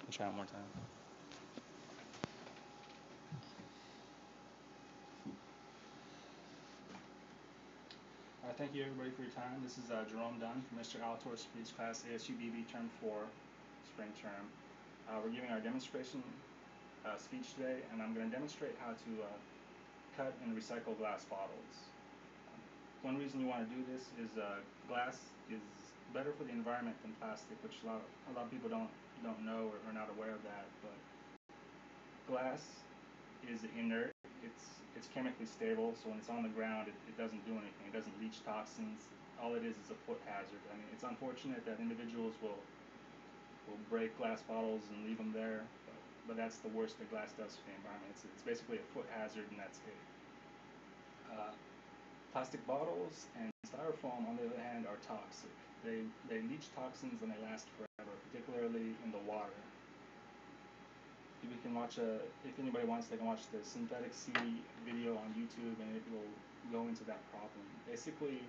I'll try one more time. Thank you everybody for your time. This is Jerome Dunn from Mr. Alator's Speech Class ASU BB Term 4, Spring Term. We're giving our demonstration speech today, and I'm going to demonstrate how to cut and recycle glass bottles. One reason you want to do this is glass is better for the environment than plastic, which a lot of people don't know or are not aware of that. But glass is inert. It's chemically stable, so when it's on the ground, it doesn't do anything. It doesn't leach toxins. All it is a foot hazard. I mean, it's unfortunate that individuals will break glass bottles and leave them there, but that's the worst that glass does for the environment. It's basically a foot hazard, and that's it. Plastic bottles and styrofoam, on the other hand, are toxic. They leach toxins and they last forever, particularly in the water. We can watch if anybody wants, they can watch the Synthetic Sea video on YouTube, and it will go into that problem. Basically,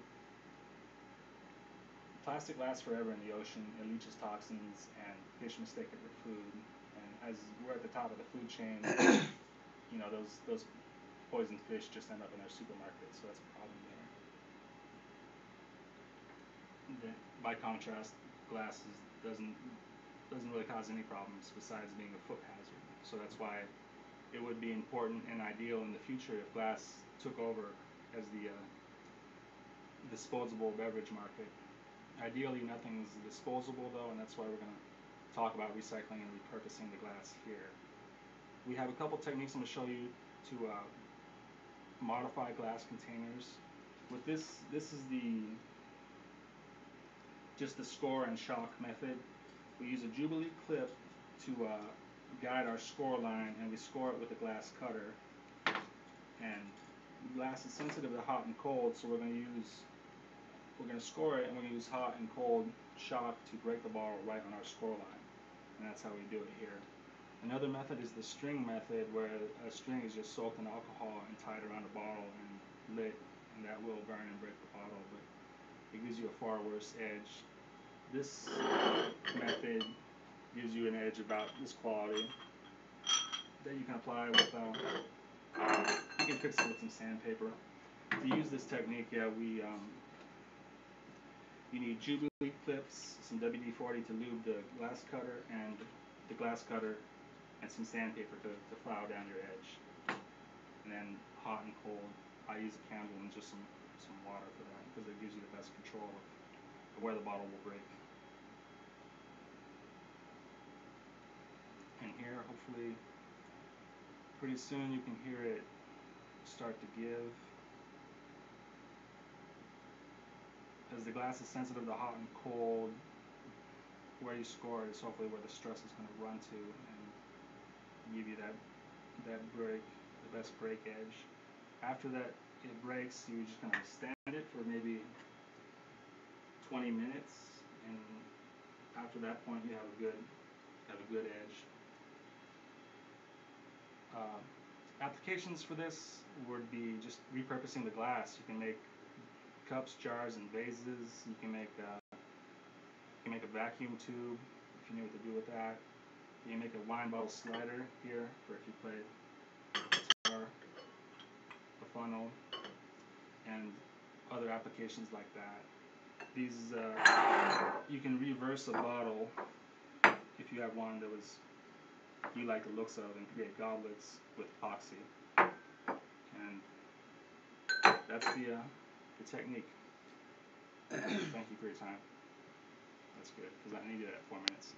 plastic lasts forever in the ocean. It leaches toxins, and fish mistake it for food. And as we're at the top of the food chain, you know, those poisoned fish just end up in our supermarkets, so that's a problem there. By contrast, glass doesn't really cause any problems besides being a foot hazard. So that's why it would be important and ideal in the future if glass took over as the disposable beverage market. Ideally, nothing's disposable though, and that's why we're going to talk about recycling and repurposing the glass here. We have a couple techniques I'm going to show you to modify glass containers. With this is just the score and shock method. We use a Jubilee clip to guide our score line, and we score it with a glass cutter. And glass is sensitive to hot and cold, so we're going to score it, and we're going to use hot and cold shock to break the bottle right on our score line. And that's how we do it here. Another method is the string method, where a string is just soaked in alcohol and tied around a bottle and lit, and that will burn and break the bottle, but it gives you a far worse edge. This method gives you an edge about this quality that you can apply with, you can fix it with some sandpaper. To use this technique, you need Jubilee clips, some WD-40 to lube the glass cutter, and the glass cutter, and some sandpaper to file down your edge. And then hot and cold. I use a candle and just some water for that, because it gives you the best control of where the bottle will break. And here, hopefully, pretty soon you can hear it start to give. As the glass is sensitive to hot and cold, where you score it is hopefully where the stress is going to run to and give you that break, the best break edge. After that it breaks, you're just going to stand it for maybe 20 minutes, and after that point you have a good edge. Applications for this would be just repurposing the glass. You can make cups, jars, and vases. You can make a vacuum tube if you know what to do with that. You can make a wine bottle slider here for if you play guitar, a funnel, and other applications like that. These you can reverse a bottle if you have one that you like the looks of, and create goblets with epoxy. And that's the technique. Thank you for your time. That's good, because I needed it at 4 minutes.